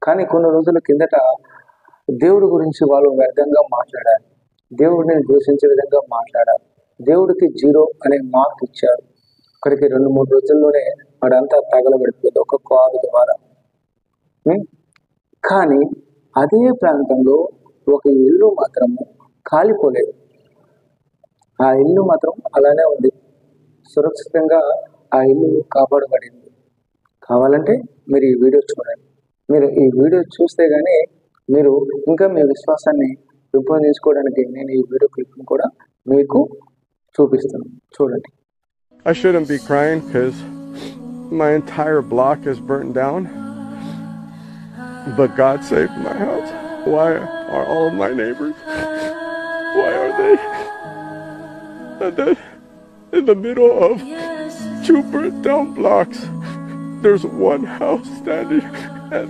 కానీ కొన్ని రోజుల కిందట దేవుడి గురించి వాళ్ళు వ్యర్థంగా మాట్లాడారు, దేవుడిని దూషించే విధంగా మాట్లాడారు, దేవుడికి 0 అనే మార్క్ ఇచ్చారు. అక్కడికి 2-3 రోజుల్లోనే వాడంతా తగలబడిపోయింది ఒక కారు ద్వారా. కానీ అదే ప్రాంతంలో ఒక ఇల్లు మాత్రము కాలిపోలేదు. ఆ ఇల్లు మాత్రం అలానే ఉంది, సురక్షితంగా ఆ ఇల్లు కాపాడబడింది. కావాలంటే మీరు ఈ వీడియో చూడండి. మీరు ఈ వీడియో చూస్తే కానీ మీరు ఇంకా మీ విశ్వాసాన్ని పెంపొందించుకోవడానికి నేను ఈ వీడియో క్లిప్ని కూడా మీకు చూపిస్తాను, చూడండి. I shouldn't be crying because my entire block is burnt down, but God saved my house. Why are all of my neighbors, why are they in the middle of 2 burnt down blocks? There's one house standing.